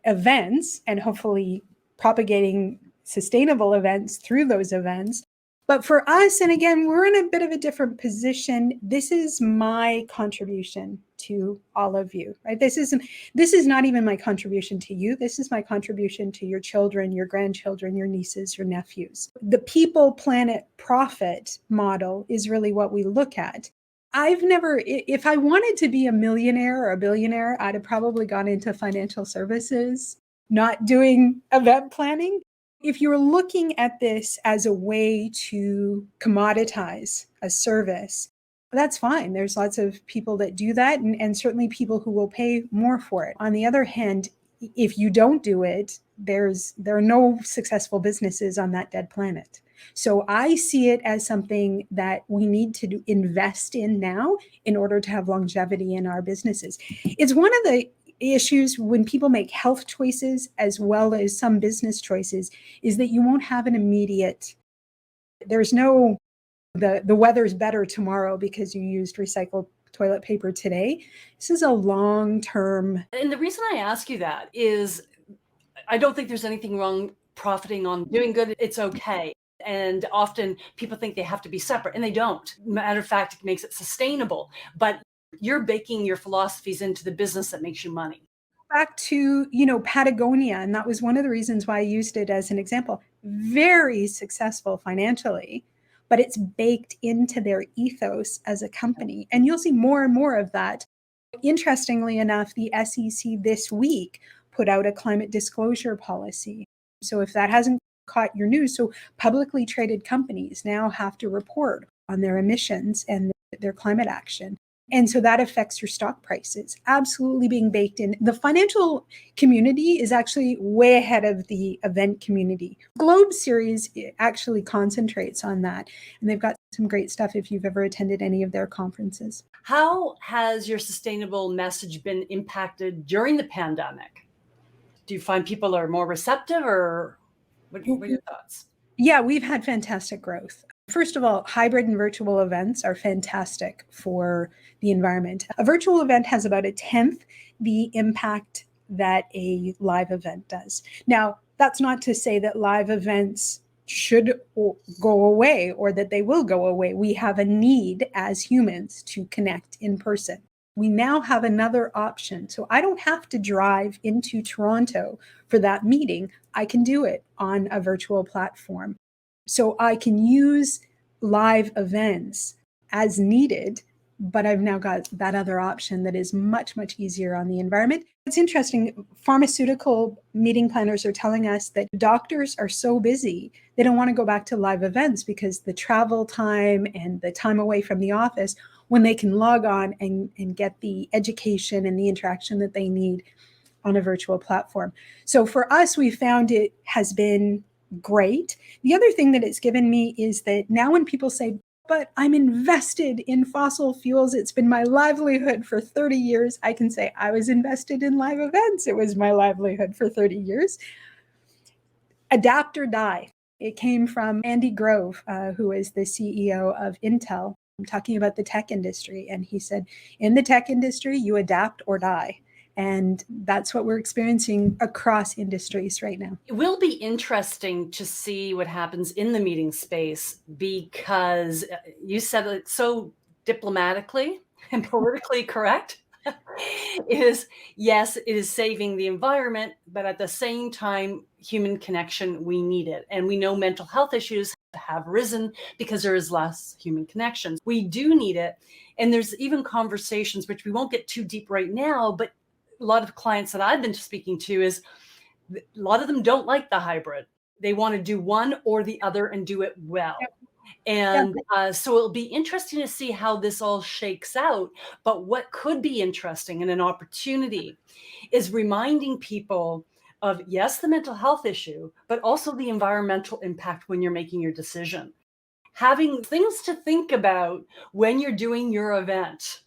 events and hopefully propagating sustainable events through those events. But for us, and again, we're in a bit of a different position. This is my contribution to all of you, right? This is not even my contribution to you. This is my contribution to your children, your grandchildren, your nieces, your nephews. The people, planet, profit model is really what we look at. If I wanted to be a millionaire or a billionaire, I'd have probably gone into financial services, not doing event planning. If you're looking at this as a way to commoditize a service, that's fine. There's lots of people that do that, and certainly people who will pay more for it. On the other hand, if you don't do it, there are no successful businesses on that dead planet. So I see it as something that we need to invest in now in order to have longevity in our businesses. It's one of the issues when people make health choices as well as some business choices is that you won't have an immediate, there's no, the weather's better tomorrow because you used recycled toilet paper today. This is a long-term. And the reason I ask you that is I don't think there's anything wrong profiting on doing good. It's okay. And often people think they have to be separate, and they don't. Matter of fact, it makes it sustainable. But you're baking your philosophies into the business that makes you money. Back to, Patagonia, and that was one of the reasons why I used it as an example. Very successful financially, but it's baked into their ethos as a company. And you'll see more and more of that. Interestingly enough, the SEC this week put out a climate disclosure policy. So if that hasn't caught your news, so publicly traded companies now have to report on their emissions and their climate action. And so that affects your stock prices, absolutely being baked in. The financial community is actually way ahead of the event community. Globe Series actually concentrates on that. And they've got some great stuff if you've ever attended any of their conferences. How has your sustainable message been impacted during the pandemic? Do you find people are more receptive, or what are your thoughts? Yeah, we've had fantastic growth. First of all, hybrid and virtual events are fantastic for the environment. A virtual event has about a tenth the impact that a live event does. Now, that's not to say that live events should go away or that they will go away. We have a need as humans to connect in person. We now have another option. So I don't have to drive into Toronto for that meeting. I can do it on a virtual platform. So I can use live events as needed, but I've now got that other option that is much, much easier on the environment. It's interesting. Pharmaceutical meeting planners are telling us that doctors are so busy, they don't want to go back to live events because the travel time and the time away from the office when they can log on and get the education and the interaction that they need on a virtual platform. So for us, we found it has been great. The other thing that it's given me is that now when people say, but I'm invested in fossil fuels, it's been my livelihood for 30 years, I can say I was invested in live events. It was my livelihood for 30 years. Adapt or die. It came from Andy Grove, who is the CEO of Intel. I'm talking about the tech industry. And he said, in the tech industry, you adapt or die. And that's what we're experiencing across industries right now. It will be interesting to see what happens in the meeting space because you said it so diplomatically and politically correct. Yes, it is saving the environment, but at the same time, human connection, we need it. And we know mental health issues have risen because there is less human connections. We do need it. And there's even conversations, which we won't get too deep right now, but a lot of clients that I've been speaking to is a lot of them don't like the hybrid. They want to do one or the other and do it well. Yep. And so it'll be interesting to see how this all shakes out. But what could be interesting and an opportunity is reminding people of, yes, the mental health issue, but also the environmental impact when you're making your decision. Having things to think about when you're doing your event.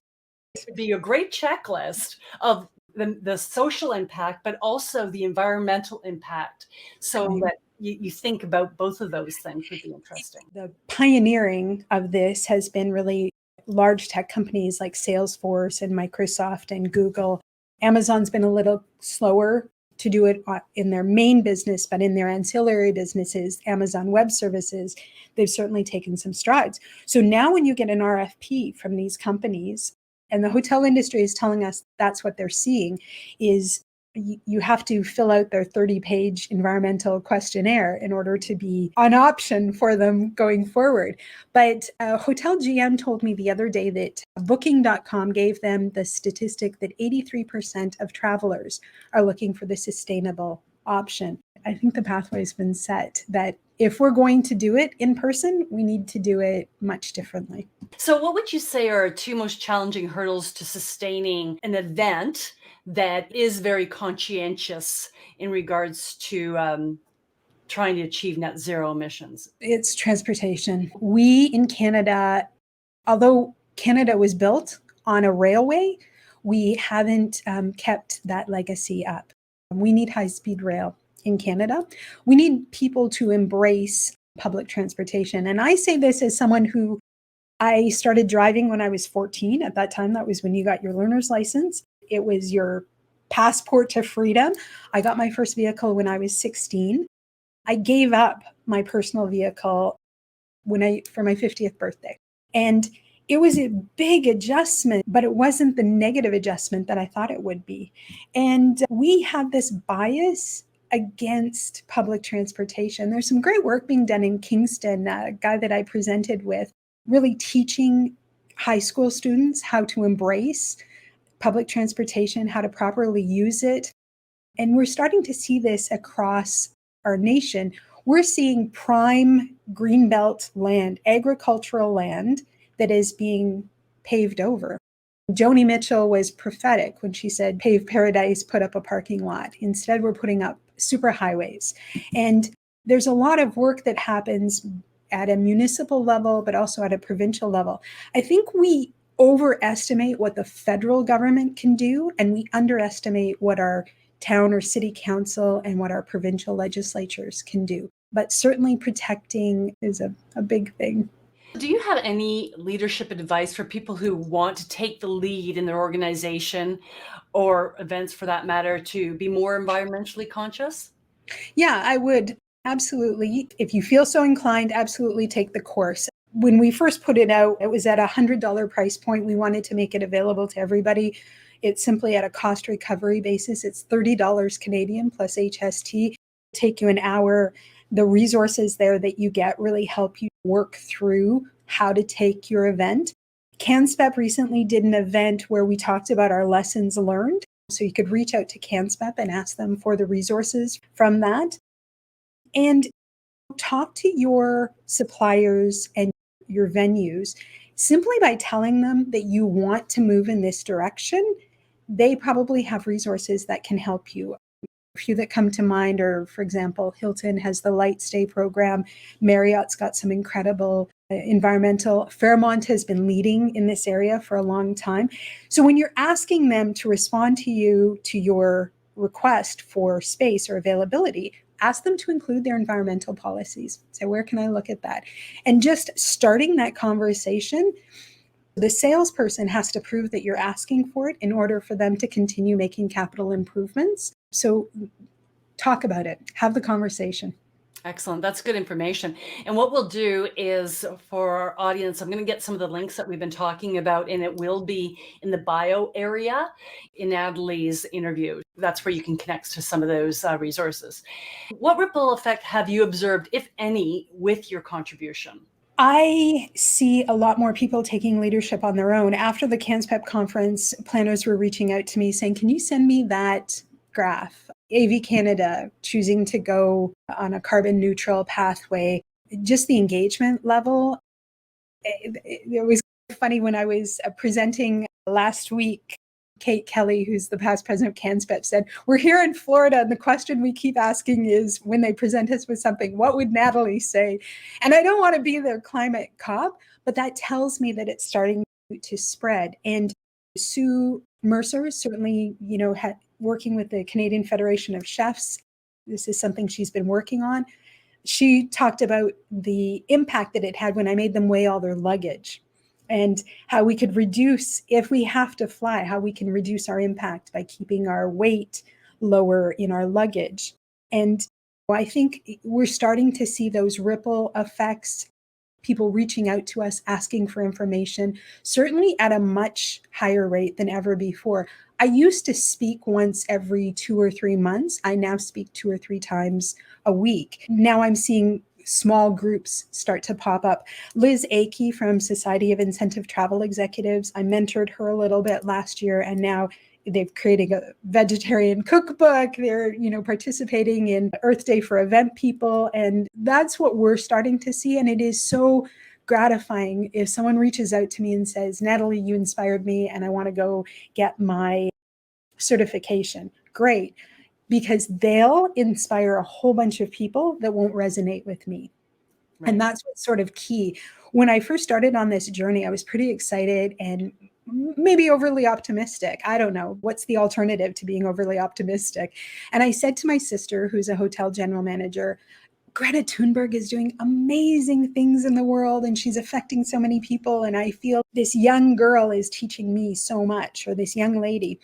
It would be a great checklist of the social impact, but also the environmental impact, so that you think about both of those things would be interesting. The pioneering of this has been really large tech companies like Salesforce and Microsoft and Google. Amazon's been a little slower to do it in their main business, but in their ancillary businesses, Amazon Web Services, they've certainly taken some strides. So now when you get an RFP from these companies, and the hotel industry is telling us that's what they're seeing, is you have to fill out their 30-page environmental questionnaire in order to be an option for them going forward. But a hotel GM told me the other day that Booking.com gave them the statistic that 83% of travelers are looking for the sustainable option. I think the pathway's been set that if we're going to do it in person, we need to do it much differently. So what would you say are two most challenging hurdles to sustaining an event that is very conscientious in regards to trying to achieve net zero emissions? It's transportation. We in Canada, although Canada was built on a railway, we haven't kept that legacy up. We need high-speed rail in Canada. We need people to embrace public transportation. And I say this as someone who I started driving when I was 14. At that time, that was when you got your learner's license. It was your passport to freedom. I got my first vehicle when I was 16. I gave up my personal vehicle for my 50th birthday. And it was a big adjustment, but it wasn't the negative adjustment that I thought it would be. And we have this bias against public transportation. There's some great work being done in Kingston, a guy that I presented with, really teaching high school students how to embrace public transportation, how to properly use it. And we're starting to see this across our nation. We're seeing prime greenbelt land, agricultural land that is being paved over. Joni Mitchell was prophetic when she said, pave paradise, put up a parking lot. Instead, we're putting up superhighways. And there's a lot of work that happens at a municipal level, but also at a provincial level. I think we overestimate what the federal government can do, and we underestimate what our town or city council and what our provincial legislatures can do. But certainly protecting is a big thing. Do you have any leadership advice for people who want to take the lead in their organization or events for that matter to be more environmentally conscious? Yeah, I would. Absolutely. If you feel so inclined, absolutely take the course. When we first put it out, it was at a $100 price point. We wanted to make it available to everybody. It's simply at a cost recovery basis. It's $30 Canadian plus HST. Take you an hour. The resources there that you get really help you work through how to take your event. CanSPEP recently did an event where we talked about our lessons learned. So you could reach out to CanSPEP and ask them for the resources from that. And talk to your suppliers and your venues simply by telling them that you want to move in this direction. They probably have resources that can help you. A few that come to mind are, for example, Hilton has the Light Stay program. Marriott's got some incredible environmental. Fairmont has been leading in this area for a long time. So when you're asking them to respond to you, to your request for space or availability, ask them to include their environmental policies. So where can I look at that? And just starting that conversation, the salesperson has to prove that you're asking for it in order for them to continue making capital improvements. So talk about it, have the conversation. Excellent. That's good information. And what we'll do is for our audience, I'm going to get some of the links that we've been talking about, and it will be in the bio area in Natalie's interview. That's where you can connect to some of those resources. What ripple effect have you observed, if any, with your contribution? I see a lot more people taking leadership on their own. After the CanSPEP conference, planners were reaching out to me saying, can you send me that graph? AV Canada choosing to go on a carbon neutral pathway, just the engagement level. It was funny when I was presenting last week. Kate Kelly, who's the past president of CanSPEP, said, we're here in Florida, and the question we keep asking is, when they present us with something, what would Natalie say? And I don't want to be their climate cop, but that tells me that it's starting to spread. And Sue Mercer, certainly, working with the Canadian Federation of Chefs, this is something she's been working on. She talked about the impact that it had when I made them weigh all their luggage, and how we could reduce, if we have to fly, how we can reduce our impact by keeping our weight lower in our luggage. And I think we're starting to see those ripple effects, people reaching out to us, asking for information, certainly at a much higher rate than ever before. I used to speak once every 2 or 3 months. I now speak 2 or 3 times a week. Now I'm seeing small groups start to pop up. Liz Akey from Society of Incentive Travel Executives, I mentored her a little bit last year, and now they've created a vegetarian cookbook. They're, participating in Earth Day for event people. And that's what we're starting to see. And it is so gratifying if someone reaches out to me and says, Natalie, you inspired me and I want to go get my certification. Great. Because they'll inspire a whole bunch of people that won't resonate with me. Right. And that's what's sort of key. When I first started on this journey, I was pretty excited and maybe overly optimistic. I don't know. What's the alternative to being overly optimistic? And I said to my sister, who's a hotel general manager, Greta Thunberg is doing amazing things in the world and she's affecting so many people. And I feel this young girl is teaching me so much, or this young lady.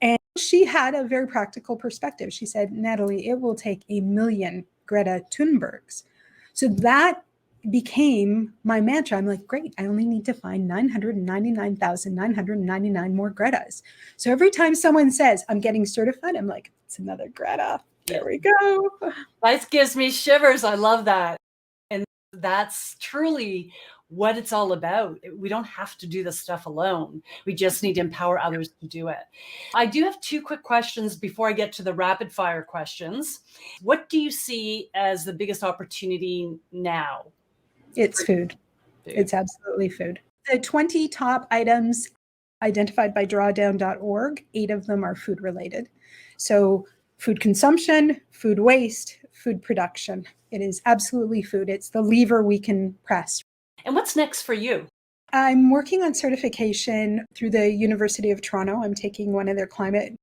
And she had a very practical perspective. She said, Natalie, it will take 1 million Greta Thunbergs. So that became my mantra. I'm like, great, I only need to find 999,999 more Gretas. So every time someone says, I'm getting certified, I'm like, it's another Greta. There we go. That gives me shivers. I love that. And that's truly what it's all about. We don't have to do this stuff alone. We just need to empower others to do it. I do have 2 quick questions before I get to the rapid fire questions. What do you see as the biggest opportunity now? It's food. It's absolutely food. The 20 top items identified by drawdown.org, 8 of them are food related. So food consumption, food waste, food production. It is absolutely food. It's the lever we can press. And what's next for you? I'm working on certification through the University of Toronto. I'm taking one of their climate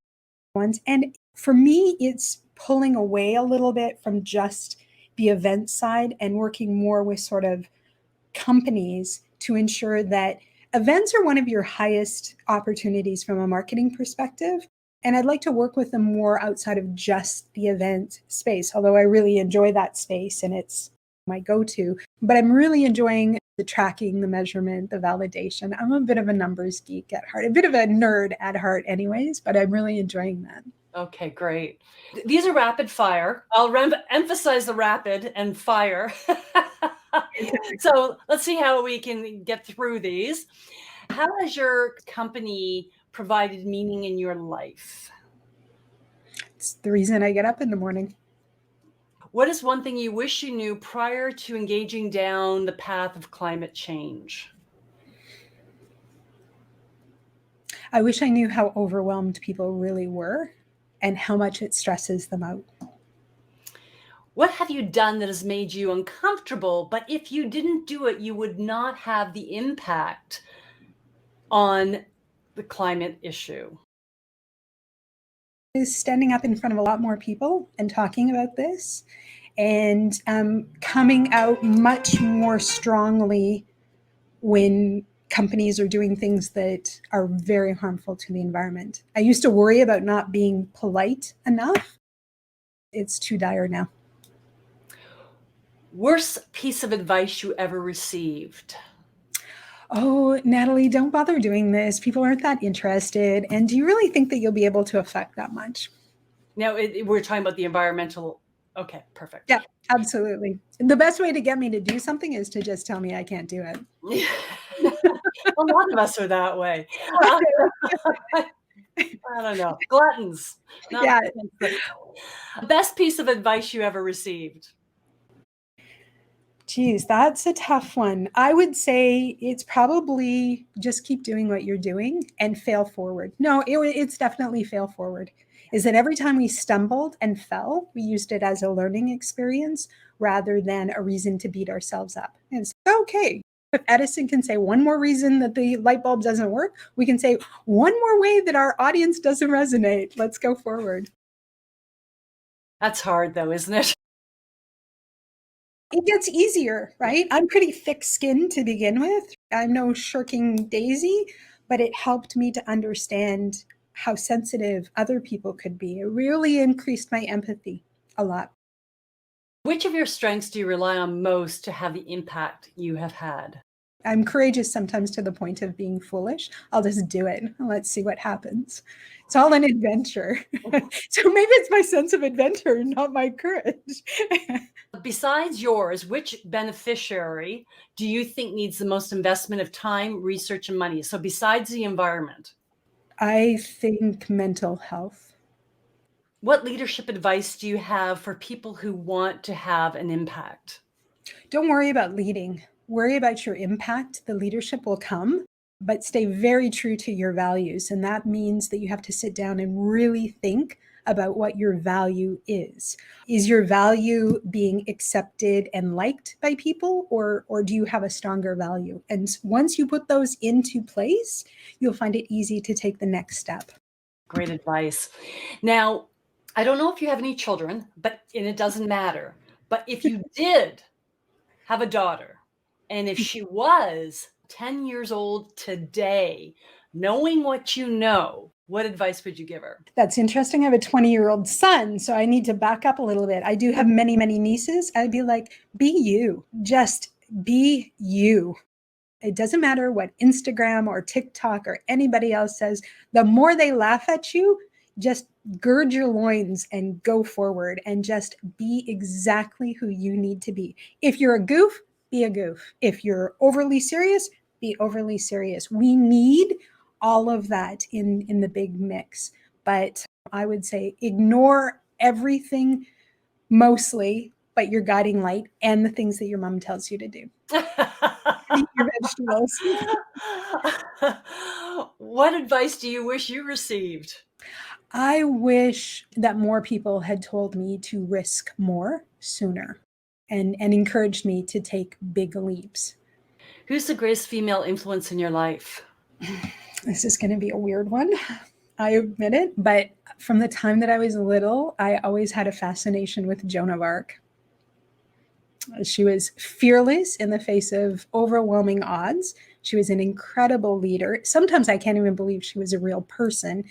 ones. And for me, it's pulling away a little bit from just the event side and working more with sort of companies to ensure that events are one of your highest opportunities from a marketing perspective. And I'd like to work with them more outside of just the event space, although I really enjoy that space and it's my go-to. But I'm really enjoying the tracking, the measurement, the validation. I'm a bit of a numbers geek at heart, a bit of a nerd at heart anyways, but I'm really enjoying that. Okay, great. These are rapid fire. I'll emphasize the rapid and fire. So let's see how we can get through these. How has your company provided meaning in your life? It's the reason I get up in the morning. What is one thing you wish you knew prior to engaging down the path of climate change? I wish I knew how overwhelmed people really were and how much it stresses them out. What have you done that has made you uncomfortable, but if you didn't do it, you would not have the impact on the climate issue? Is standing up in front of a lot more people and talking about this and coming out much more strongly when companies are doing things that are very harmful to the environment. I used to worry about not being polite enough. It's too dire now. Worst piece of advice you ever received? Oh, Natalie, don't bother doing this. People aren't that interested. And do you really think that you'll be able to affect that much? Now, we're talking about the environmental. Okay, perfect. Yeah, absolutely. The best way to get me to do something is to just tell me I can't do it. A lot of us are that way. I don't know. Gluttons. Yeah. Best piece of advice you ever received? Geez, that's a tough one. I would say it's probably just keep doing what you're doing and fail forward. No, it's definitely fail forward. Is that every time we stumbled and fell, we used it as a learning experience rather than a reason to beat ourselves up. And it's okay. If Edison can say one more reason that the light bulb doesn't work, we can say one more way that our audience doesn't resonate. Let's go forward. That's hard though, isn't it? It gets easier, right? I'm pretty thick-skinned to begin with. I'm no shirking daisy, but it helped me to understand how sensitive other people could be. It really increased my empathy a lot. Which of your strengths do you rely on most to have the impact you have had? I'm courageous sometimes to the point of being foolish. I'll just do it. Let's see what happens. It's all an adventure. So maybe it's my sense of adventure, not my courage. Besides yours, which beneficiary do you think needs the most investment of time, research, and money? So besides the environment. I think mental health. What leadership advice do you have for people who want to have an impact? Don't worry about leading. Worry about your impact. The leadership will come, but stay very true to your values. And that means that you have to sit down and really think about what your value is. Is your value being accepted and liked by people, or do you have a stronger value? And once you put those into place, you'll find it easy to take the next step. Great advice. Now, I don't know if you have any children, and it doesn't matter. But if you did have a daughter, and if she was 10 years old today, knowing what you know, what advice would you give her? That's interesting. I have a 20-year-old son, so I need to back up a little bit. I do have many, many nieces. I'd be like, be you. Just be you. It doesn't matter what Instagram or TikTok or anybody else says. The more they laugh at you, just gird your loins and go forward and just be exactly who you need to be. If you're a goof, be a goof. If you're overly serious, be overly serious. We need all of that in the big mix. But I would say ignore everything mostly, but your guiding light and the things that your mom tells you to do. Eat your vegetables. What advice do you wish you received? I wish that more people had told me to risk more sooner and encouraged me to take big leaps. Who's the greatest female influence in your life? This is going to be a weird one. I admit it, but from the time that I was little, I always had a fascination with Joan of Arc. She was fearless in the face of overwhelming odds. She was an incredible leader. Sometimes I can't even believe she was a real person.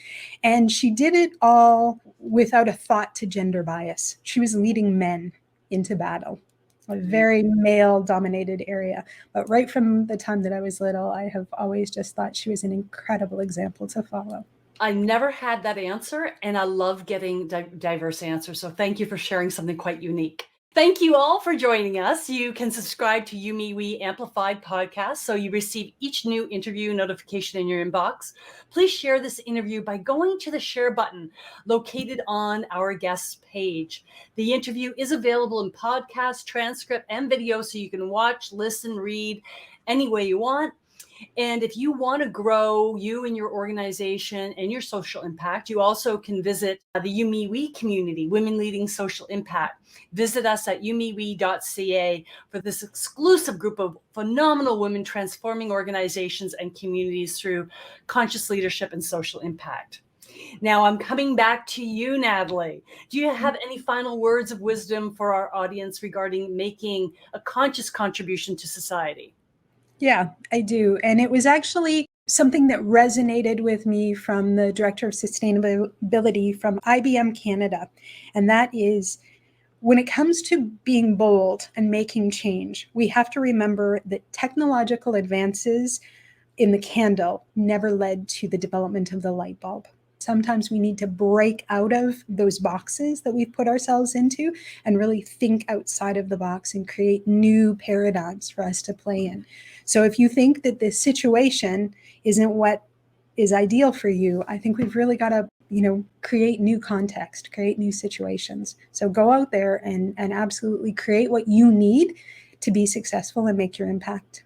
And she did it all without a thought to gender bias. She was leading men into battle, a very male-dominated area. But right from the time that I was little, I have always just thought she was an incredible example to follow. I never had that answer, and I love getting diverse answers. So thank you for sharing something quite unique. Thank you all for joining us. You can subscribe to YouMeWe Amplified podcast so you receive each new interview notification in your inbox. Please share this interview by going to the share button located on our guest page. The interview is available in podcast, transcript, and video so you can watch, listen, read any way you want. And if you want to grow you and your organization and your social impact, you also can visit the YouMeWe community, Women Leading Social Impact. Visit us at youmewe.ca for this exclusive group of phenomenal women transforming organizations and communities through conscious leadership and social impact. Now I'm coming back to you, Natalie. Do you have any final words of wisdom for our audience regarding making a conscious contribution to society? Yeah, I do. And it was actually something that resonated with me from the Director of Sustainability from IBM Canada. And that is, when it comes to being bold and making change, we have to remember that technological advances in the candle never led to the development of the light bulb. Sometimes we need to break out of those boxes that we've put ourselves into and really think outside of the box and create new paradigms for us to play in. So if you think that this situation isn't what is ideal for you, I think we've really got to, create new context, create new situations. So go out there and absolutely create what you need to be successful and make your impact.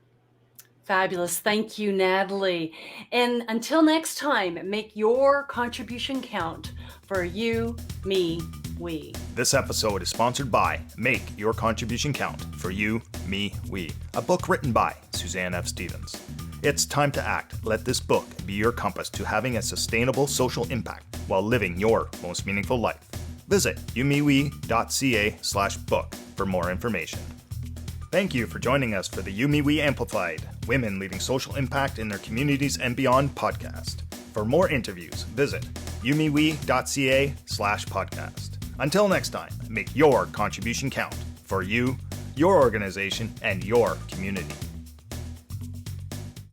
Fabulous. Thank you, Natalie. And until next time, make your contribution count for you, me, we. This episode is sponsored by Make Your Contribution Count for You, Me, We, a book written by Suzanne F. Stevens. It's time to act. Let this book be your compass to having a sustainable social impact while living your most meaningful life. Visit youmewe.ca/book for more information. Thank you for joining us for the YouMeWe Amplified, Women Leading Social Impact in Their Communities and Beyond podcast. For more interviews, visit youmewe.ca/podcast. Until next time, make your contribution count for you, your organization, and your community.